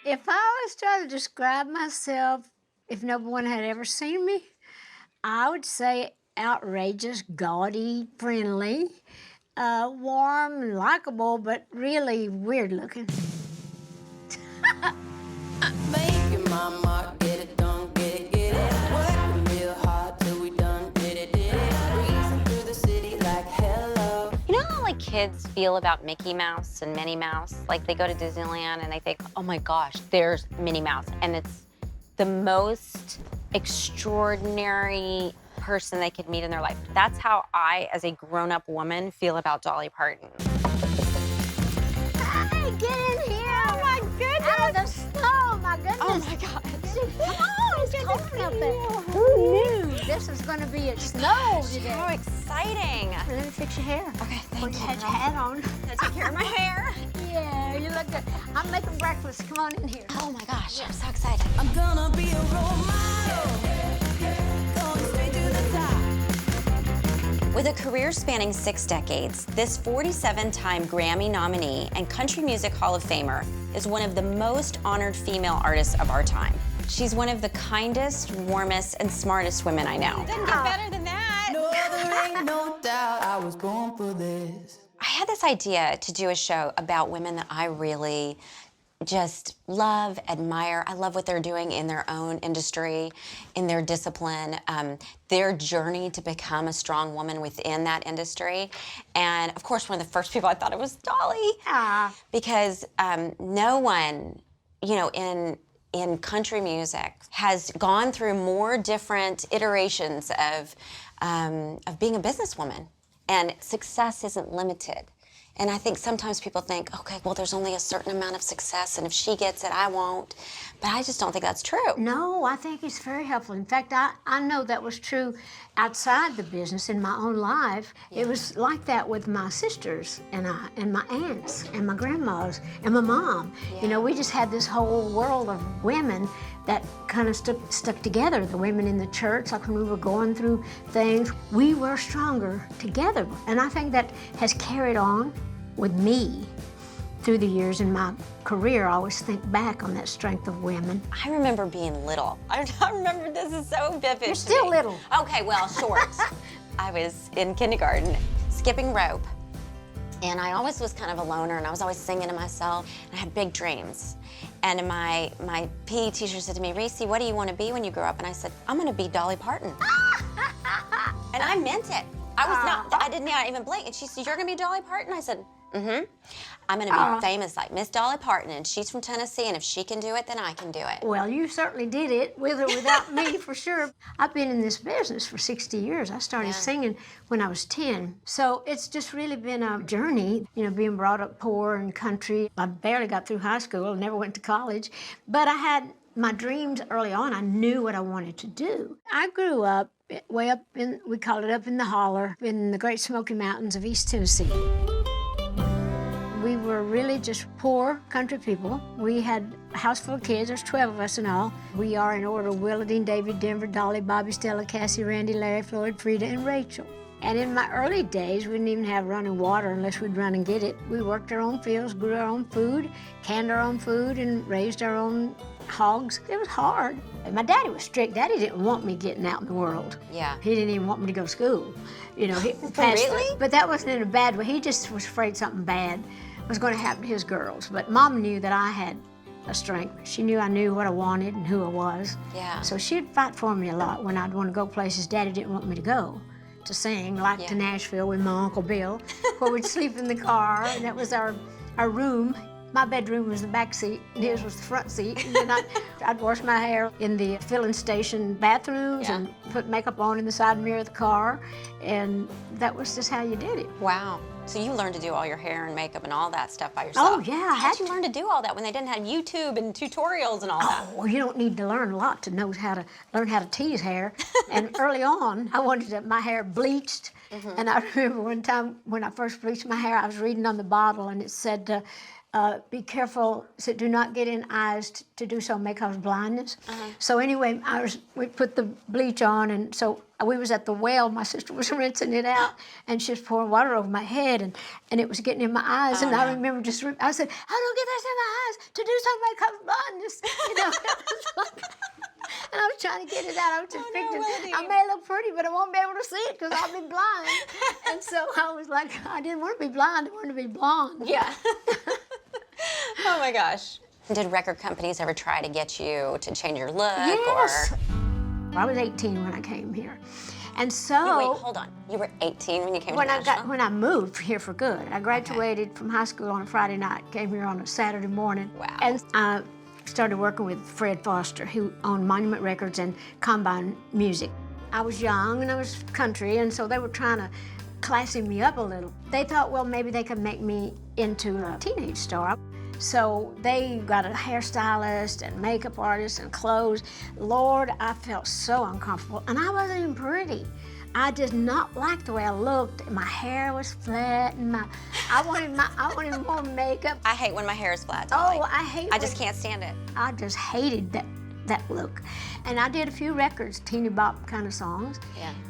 If I was trying to describe myself, if no one had ever seen me, I would say outrageous, gaudy, friendly, warm, likable, but really weird looking. Make your mama get it done, get it. Working real hard till we done, did it. Breezing through the city like hello. You know how like kids feel about Mickey Mouse and Minnie Mouse? Like they go to Disneyland and they think, oh my gosh, there's Minnie Mouse. And it's the most extraordinary person they could meet in their life. That's how I, as a grown-up woman, feel about Dolly Parton. Hey, get in here! Oh my goodness! Out of the snow, my goodness! Oh my God. Come on, it's cold out there. Who knew this was going to be at snow today? How exciting! Let me fix your hair. Okay, Before thank you you. had your hat on. Gotta take care of my hair. Yeah, you look good. I'm making breakfast. Come on in here. Oh my gosh, I'm so excited. I'm gonna be a role model. Going straight to the top. With a career spanning 6 decades, this 47-time Grammy nominee and Country Music Hall of Famer is one of the most honored female artists of our time. She's one of the kindest, warmest, and smartest women I know. Doesn't get better than that. No, there ain't no doubt I was born for this. I had this idea to do a show about women that I really just love, admire. I love what they're doing in their own industry, in their discipline, their journey to become a strong woman within that industry. And of course, one of the first people I thought of was Dolly. Because no one, you know, in country music has gone through more different iterations of being a businesswoman. And success isn't limited. And I think sometimes people think, okay, well, there's only a certain amount of success, and if she gets it, I won't. But I just don't think that's true. No, I think it's very helpful. In fact, I know that was true outside the business in my own life. Yeah. It was like that with my sisters and I, and my aunts and my grandmas and my mom. Yeah. You know, we just had this whole world of women that kind of stuck together. The women in the church, like when we were going through things, we were stronger together. And I think that has carried on with me through the years in my career. I always think back on that strength of women. I remember being little. I remember this is so vivid. You're still little. Okay, well, short. I was in kindergarten, skipping rope. And I always was kind of a loner, and I was always singing to myself. And I had big dreams. And my PE teacher said to me, Reese, what do you want to be when you grow up? And I said, I'm going to be Dolly Parton. And I meant it. I did not even blink. And she said, you're going to be Dolly Parton? I said, mm-hmm. I'm going to be famous like Miss Dolly Parton, and she's from Tennessee, and if she can do it, then I can do it. Well, you certainly did it, with or without me, for sure. I've been in this business for 60 years. I started singing when I was 10. So it's just really been a journey, you know, being brought up poor and country. I barely got through high school, never went to college, but I had my dreams early on. I knew what I wanted to do. I grew up way up in, we call it up in the holler, in the Great Smoky Mountains of East Tennessee. We were really just poor country people. We had a house full of kids. There's 12 of us in all. We are in order: Willadine, David, Denver, Dolly, Bobby, Stella, Cassie, Randy, Larry, Floyd, Frida, and Rachel. And in my early days, we didn't even have running water unless we'd run and get it. We worked our own fields, grew our own food, canned our own food, and raised our own hogs. It was hard. And my daddy was strict. Daddy didn't want me getting out in the world. Yeah. He didn't even want me to go to school. You know, Really? But that wasn't in a bad way. He just was afraid something bad was going to happen to his girls. But Mom knew that I had a strength. She knew I knew what I wanted and who I was. Yeah. So she'd fight for me a lot when I'd want to go places Daddy didn't want me to go, to sing, like to Nashville with my Uncle Bill, where we'd sleep in the car, and that was our room. My bedroom was the back seat, and his was the front seat. And then I'd wash my hair in the filling station bathrooms and put makeup on in the side mirror of the car, and that was just how you did it. Wow. So you learned to do all your hair and makeup and all that stuff by yourself? Oh, yeah. How did you learn to do all that when they didn't have YouTube and tutorials and all that? Well, you don't need to learn a lot to know how to learn how to tease hair. And early on, I wanted my hair bleached. And I remember one time when I first bleached my hair, I was reading on the bottle, and it said, be careful, so do not get in eyes to do so may cause blindness. So anyway, we put the bleach on, and so we was at the well. My sister was rinsing it out, and she was pouring water over my head, and it was getting in my eyes. And I remember I said, I don't get this in my eyes to do so may cause kidding that. I was just picturing, Wildy. I may look pretty, but I won't be able to see it because I'll be blind. And so I was like, I didn't want to be blind, I wanted to be blonde. Yeah. Oh my gosh. Did record companies ever try to get you to change your look? Yes. Or... I was 18 when I came here. And so... Wait, hold on. You were 18 when you came to Nashville? When I moved here for good. I graduated from high school on a Friday night, came here on a Saturday morning. Wow. And I started working with Fred Foster, who owned Monument Records and Combine Music. I was young and I was country, and so they were trying to classy me up a little. They thought, well, maybe they could make me into a teenage star. So they got a hairstylist and makeup artist and clothes. Lord, I felt so uncomfortable, and I wasn't even pretty. I did not like the way I looked. My hair was flat, and I wanted more makeup. I hate when my hair is flat, Dolly. Oh, I hate. I just can't stand it. I just hated that look. And I did a few records, teeny bop kind of songs,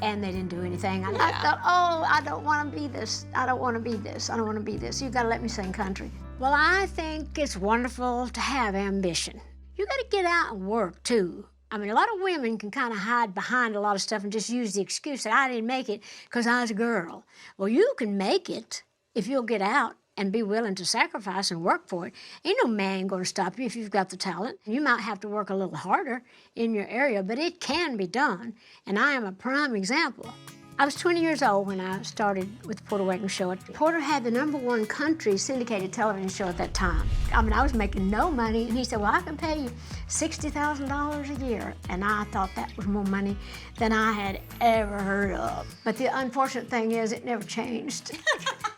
and they didn't do anything. And I thought, oh, I don't want to be this. I don't want to be this. I don't want to be this. You got to let me sing country. Well, I think it's wonderful to have ambition. You got to get out and work too. I mean, a lot of women can kind of hide behind a lot of stuff and just use the excuse that I didn't make it because I was a girl. Well, you can make it if you'll get out and be willing to sacrifice and work for it. Ain't no man going to stop you if you've got the talent. You might have to work a little harder in your area, but it can be done, and I am a prime example. I was 20 years old when I started with the Porter Wagoner Show. Porter had the #1 country syndicated television show at that time. I mean, I was making no money, and he said, well, I can pay you $60,000 a year. And I thought that was more money than I had ever heard of. But the unfortunate thing is, it never changed.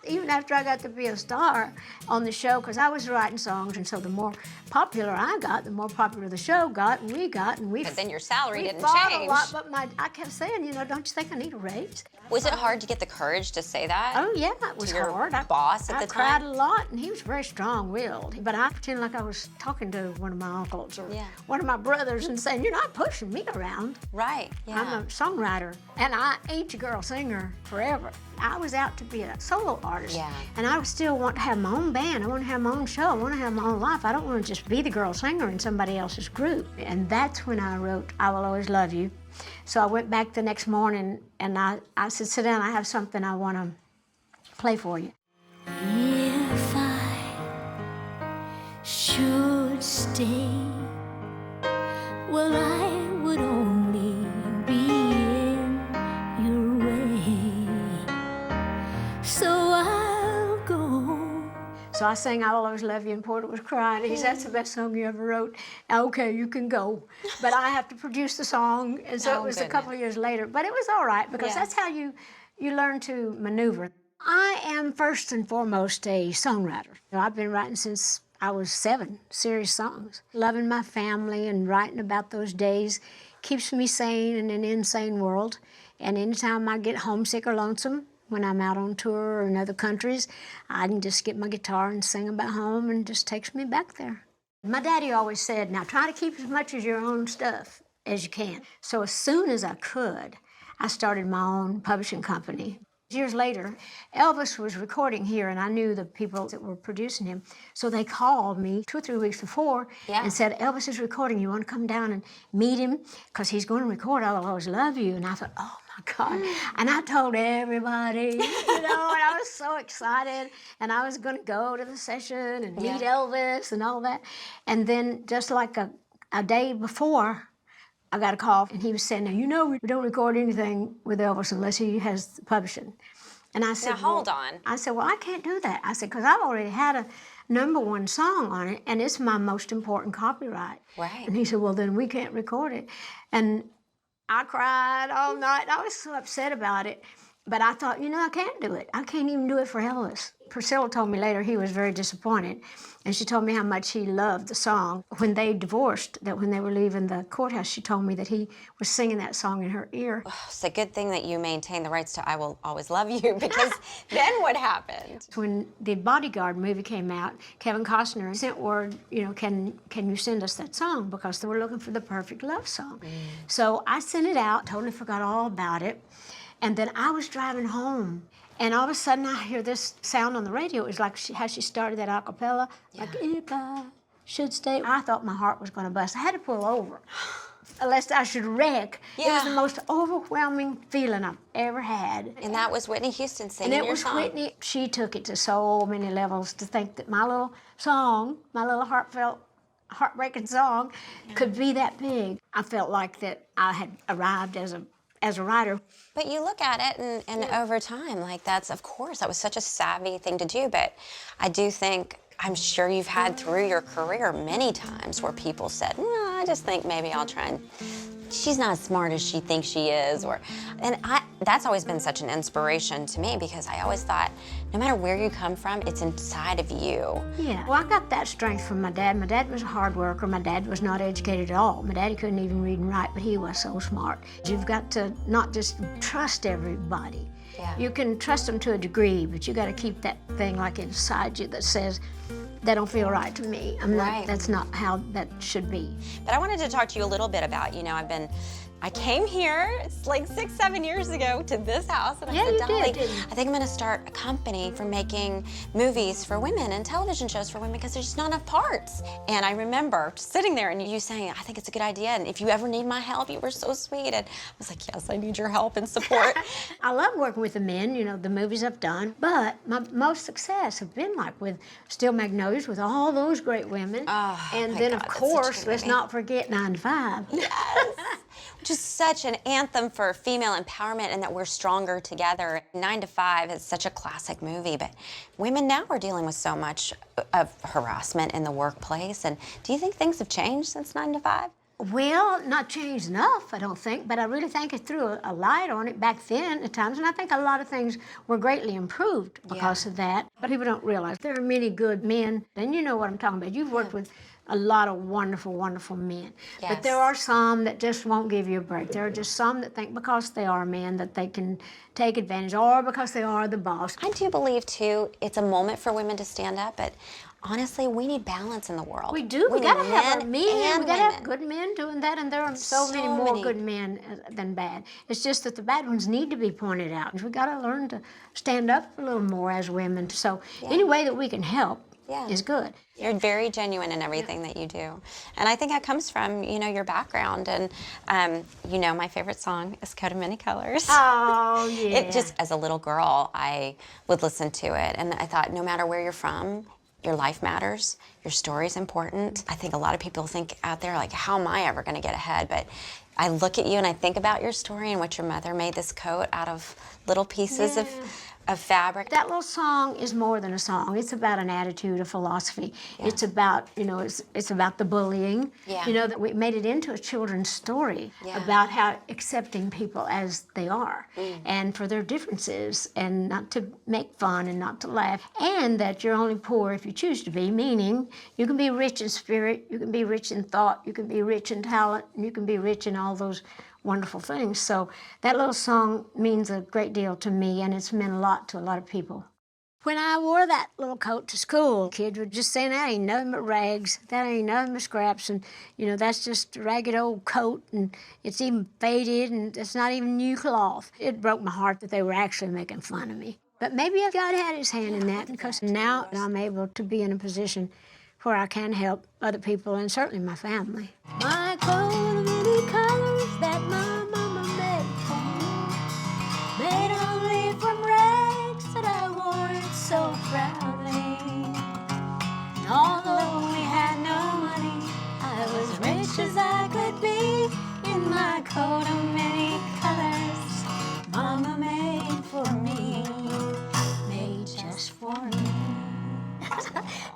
Even after I got to be a star on the show, because I was writing songs, and so the more popular I got, the more popular the show got, and we got, and we... But then your salary didn't fought change. a lot, but I kept saying, you know, don't you think I need a raise? Was it hard to get the courage to say that? Oh, yeah, it was to your hard. boss at the time? I cried a lot, and he was very strong-willed. But I pretended like I was talking to one of my uncles or one of my brothers and saying, you're not pushing me around. Right, yeah. I'm a songwriter, and I ain't a girl singer forever. I was out to be a solo artist, and I still want to have my own band. I want to have my own show. I want to have my own life. I don't want to just be the girl singer in somebody else's group. And that's when I wrote I Will Always Love You. So I went back the next morning, and I said, sit down, I have something I want to play for you. If I should stay, well, I would only be in your way. So I'll go. So I sang I Will Always Love You, and Porter was crying. He said, that's the best song you ever wrote. Okay, you can go. But I have to produce the song, and so it was a couple of years later. But it was all right, because that's how you learn to maneuver. I am first and foremost a songwriter. I've been writing since I was 7, serious songs. Loving my family and writing about those days keeps me sane in an insane world. And anytime I get homesick or lonesome, when I'm out on tour or in other countries, I can just get my guitar and sing about home, and it just takes me back there. My daddy always said, now try to keep as much of your own stuff as you can. So as soon as I could, I started my own publishing company. Years later, Elvis was recording here, and I knew the people that were producing him. So they called me 2 or 3 weeks before and said, Elvis is recording. You want to come down and meet him? Because he's going to record I Will Always Love You. And I thought, oh, my God. And I told everybody, and I was so excited. And I was going to go to the session and meet Elvis and all that. And then just like a day before, I got a call, and he was saying, now, we don't record anything with Elvis unless he has the publishing. And I said, now, hold on. I said, well, I can't do that. I said, because I've already had a #1 song on it, and it's my most important copyright. Right. And he said, well, then we can't record it. And I cried all night. I was so upset about it. But I thought, I can't do it. I can't even do it for Elvis. Priscilla told me later he was very disappointed, and she told me how much he loved the song. When they divorced, that when they were leaving the courthouse, she told me that he was singing that song in her ear. Oh, it's a good thing that you maintain the rights to I Will Always Love You, because then what happened? When the Bodyguard movie came out, Kevin Costner sent word, can you send us that song? Because they were looking for the perfect love song. So I sent it out, totally forgot all about it. And then I was driving home, and all of a sudden I hear this sound on the radio. It was like how she started that a cappella, like, if I should stay. I thought my heart was going to bust. I had to pull over. lest I should wreck. It was Yeah. the most overwhelming feeling I've ever had. And that was Whitney Houston singing And it your was song. Whitney. She took it to so many levels to think that my little song, my little heartfelt, heartbreaking song, could be that big. I felt like that I had arrived as a writer. But you look at it, and over time, like that's, of course, that was such a savvy thing to do. But I do think, I'm sure you've had through your career many times where people said, no, I just think maybe I'll try and, she's not as smart as she thinks she is. That's always been such an inspiration to me, because I always thought, no matter where you come from, it's inside of you. Yeah, well, I got that strength from my dad. My dad was a hard worker. My dad was not educated at all. My daddy couldn't even read and write, but he was so smart. You've got to not just trust everybody. Yeah. You can trust them to a degree, but you got to keep that thing like inside you that says, that don't feel right to me. Right. That's not how that should be. But I wanted to talk to you a little bit about, I came here, it's like 6, 7 years ago, to this house, and I Yeah, said, you Dolly, did, didn't you? I think I'm gonna start a company for making movies for women and television shows for women, because there's just not enough parts. And I remember sitting there and you saying, I think it's a good idea, and if you ever need my help, you were so sweet. And I was like, yes, I need your help and support. I love working with the men, the movies I've done, but my most success have been like with Still Magnolias, with all those great women. Oh, and my then, God, of that's such a course, good let's movie. not forget 9 to 5. Yes. Which is such an anthem for female empowerment, and that we're stronger together. 9 to 5 is such a classic movie, but women now are dealing with so much of harassment in the workplace. And do you think things have changed since 9 to 5? Well, not changed enough, I don't think, but I really think it threw a light on it back then at times, and I think a lot of things were greatly improved because of that. But people don't realize there are many good men, and you know what I'm talking about. You've worked with a lot of wonderful, wonderful men. Yes. But there are some that just won't give you a break. There are just some that think because they are men that they can take advantage, or because they are the boss. I do believe, too, it's a moment for women to stand up, but honestly, we need balance in the world. We do. We need gotta have our men. and We gotta have women. good men doing that, and there are so many So more many. good men than bad. It's just that the bad ones need to be pointed out. We gotta learn to stand up a little more as women. So any way that we can help is good. You're very genuine in everything that you do. And I think that comes from, your background. And, my favorite song is Coat of Many Colors. Oh, yeah. It just, as a little girl, I would listen to it. And I thought, no matter where you're from, your life matters. Your story's important. I think a lot of people think out there, like, how am I ever going to get ahead? But I look at you and I think about your story and what your mother made this coat out of little pieces of fabric. That little song is more than a song. It's about an attitude, a philosophy. It's about, it's about the bullying. Yeah. That we made it into a children's story Yeah. about how accepting people as they are and for their differences, and not to make fun and not to laugh, and that you're only poor if you choose to be, meaning you can be rich in spirit, you can be rich in thought, you can be rich in talent, and you can be rich in all those wonderful things. So that little song means a great deal to me, and it's meant a lot to a lot of people. When I wore that little coat to school, kids would just say, that ain't nothing but rags, that ain't nothing but scraps, and that's just a ragged old coat, and it's even faded, and it's not even new cloth. It broke my heart that they were actually making fun of me. But maybe God had his hand in that, because now I'm able to be in a position where I can help other people, and certainly my family. My coat of many colors that my mama made for me, made only from rags that I wore it so proudly. And although we had no money, I was rich as I could be in my coat of many colors mama made for me, made just for me.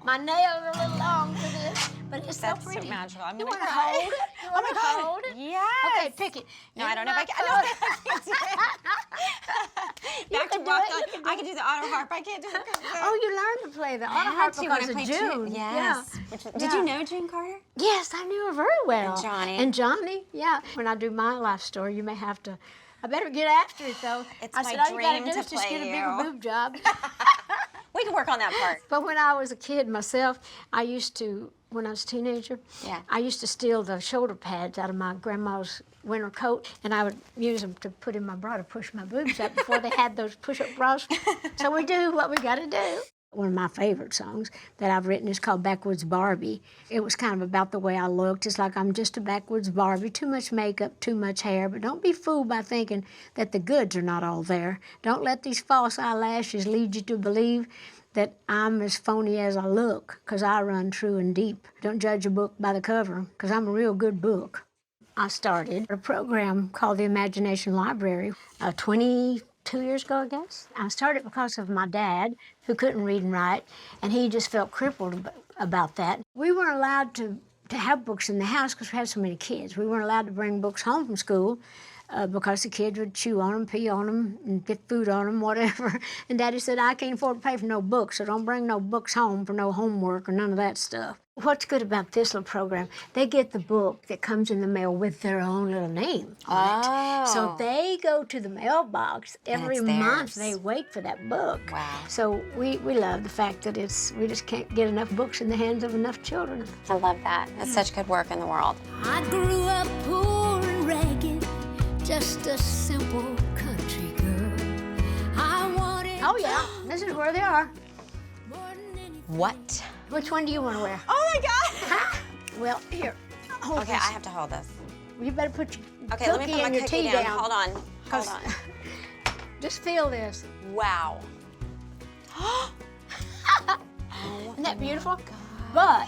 My nails are a little long for this, but it's That's so so pretty. magical. I'm You gonna want to cry. hold it? You want to hold it? Yes. Okay, pick it. No, I In don't know if my I can. coat. I can't do it. Back to can do rock. it, you can do I can do the auto harp. I can't do the Oh, you learned to play the auto harp because of June. Yes. Did you know June Carter? Yes, I knew her very well. And Johnny. And Johnny, yeah. When I do my life story, you may have to. I better get after it though. It's I my said, all you gotta dream do to is just get a play bigger you. boob job. We can work on that part. But when I was a kid myself, when I was a teenager, I used to steal the shoulder pads out of my grandma's winter coat, and I would use them to put in my bra to push my boobs up before they had those push-up bras. So we do what we got to do. One of my favorite songs that I've written is called Backwoods Barbie. It was kind of about the way I looked. It's like I'm just a backwoods Barbie, too much makeup, too much hair, but don't be fooled by thinking that the goods are not all there. Don't let these false eyelashes lead you to believe that I'm as phony as I look, because I run true and deep. Don't judge a book by the cover, because I'm a real good book. I started a program called the Imagination Library 22 years ago, I guess. I started because of my dad, who couldn't read and write, and he just felt crippled about that. We weren't allowed to have books in the house because we had so many kids. We weren't allowed to bring books home from school because the kids would chew on them, pee on them, and get food on them, whatever. And Daddy said, I can't afford to pay for no books, so don't bring no books home for no homework or none of that stuff. What's good about this little program, they get the book that comes in the mail with their own little name on it. So they go to the mailbox every month. They wait for that book. Wow. So we love the fact that we just can't get enough books in the hands of enough children. I love that. That's such good work in the world. I grew up poor and ragged, just a simple country girl. I wanted Oh yeah, this is where they are. more than anything. What? Which one do you want to wear? Oh my God! Well, here. Hold Okay, this. I have to hold this. You better put your Okay, let me cookie put my and your cookie tea down. down. Hold on. Hold 'Cause- on. Just feel this. Wow. Isn't that beautiful? But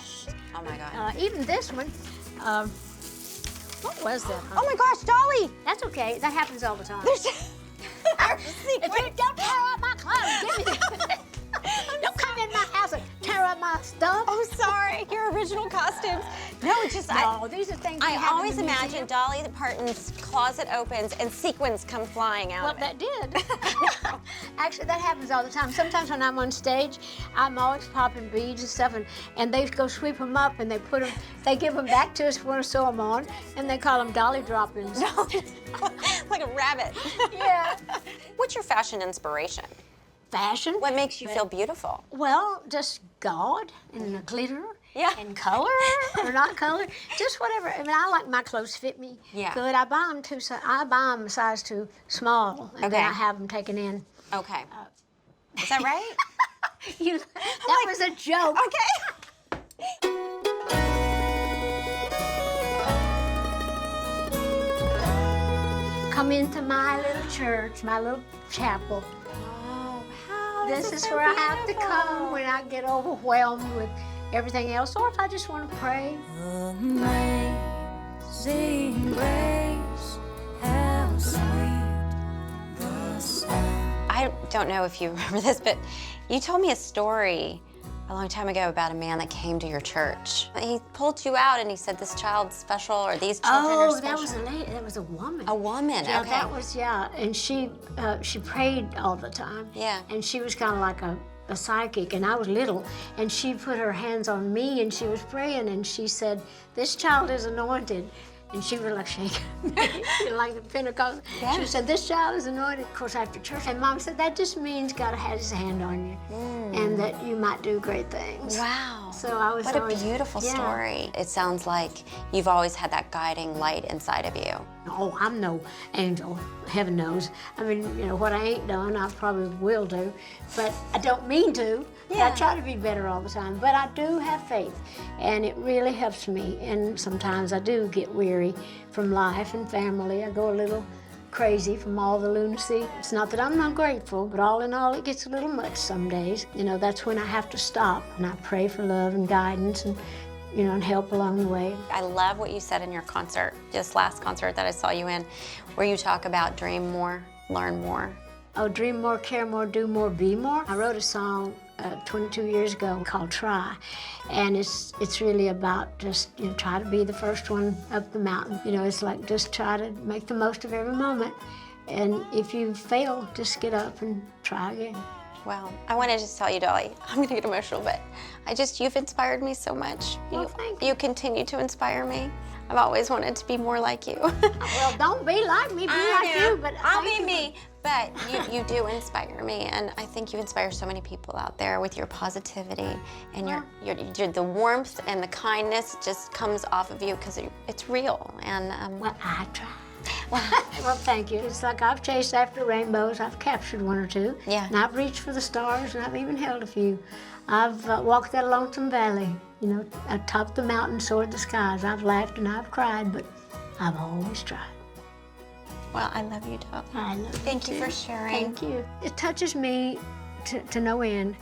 Oh my God. even this one, what was that? Oh my gosh, Dolly! That's okay. That happens all the time. There's If you don't tear up my clothes, give me that. Don't come in my house and tear up my stuff. Oh, sorry. Your original costumes. No, it's just No, these are things we I have in always the museum. imagine Dolly Parton's closet opens and sequins come flying out Well, of it. that did. Actually, that happens all the time. Sometimes when I'm on stage, I'm always popping beads and stuff, and they go sweep them up and they give them back to us if we want to sew them on, and they call them dolly droppings. Like a rabbit. Yeah. What's your fashion inspiration? Fashion. What makes you feel beautiful? Well, just God and the glitter. Yeah. And color or not color, just whatever. I mean, I like my clothes fit me Yeah. good. I buy them a size too small, and then Okay. I have them taken in. Okay. Is that right? That was a joke. Okay. Come into my little church, my little chapel. Oh, wow. This is where I have to come when I get overwhelmed with everything else, or if I just want to pray. Amazing grace, how sweet the sound. I don't know if you remember this, but you told me a story a long time ago about a man that came to your church. He pulled you out and he said, this child's special, or these children are Oh, special. that was a lady. That was a woman. A woman, Yeah, okay. that was, and she prayed all the time. Yeah. And she was kind of like a psychic, and I was little, and she put her hands on me, and she was praying, and she said, this child is anointed. And she was like shaking me, like the Pentecost. Yeah. She said, this child is anointed, of course, after church. And Mom said, that just means God has his hand on you, and that you might do great things. Wow. So I was What a always, beautiful yeah. story. It sounds like you've always had that guiding light inside of you. Oh, I'm no angel, heaven knows. I mean, what I ain't done, I probably will do, but I don't mean to. Yeah. I try to be better all the time, but I do have faith, and it really helps me. And sometimes I do get weary from life and family. I go a little crazy from all the lunacy. It's not that I'm not grateful, but all in all, it gets a little much some days. That's when I have to stop, and I pray for love and guidance and and help along the way. I love what you said in your concert, just last concert that I saw you in, where you talk about dream more, learn more. Oh, dream more, care more, do more, be more. I wrote a song 22 years ago called Try, and it's really about just try to be the first one up the mountain. It's like just try to make the most of every moment, and if you fail, just get up and try again. Well, I want to just tell you, Dolly, I'm going to get emotional, but you've inspired me so much. Well, thank You continue to inspire me. I've always wanted to be more like you. Well, don't be like me, be like you. But I'll thank be you. me. But you do inspire me, and I think you inspire so many people out there with your positivity and your the warmth and the kindness just comes off of you because it's real. And Well, I try. Well, thank you. It's like I've chased after rainbows. I've captured one or two. Yeah. And I've reached for the stars, and I've even held a few. I've walked that Lonesome Valley, you know, atop the mountain, soared the skies. I've laughed and I've cried, but I've always tried. well, I love you, Dolly. I love you Thank you too. for sharing. Thank you. It touches me to no end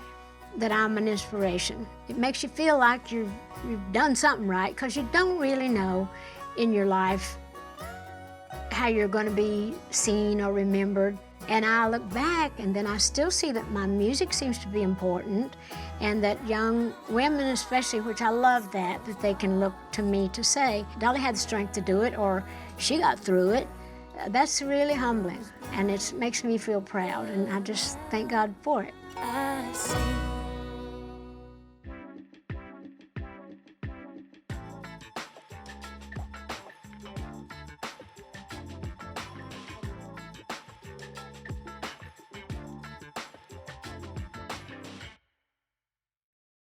that I'm an inspiration. It makes you feel like you've done something right, because you don't really know in your life how you're going to be seen or remembered. And I look back and then I still see that my music seems to be important, and that young women especially, which I love that they can look to me to say, Dolly had the strength to do it, or she got through it. That's really humbling, and it makes me feel proud, and I just thank God for it. I see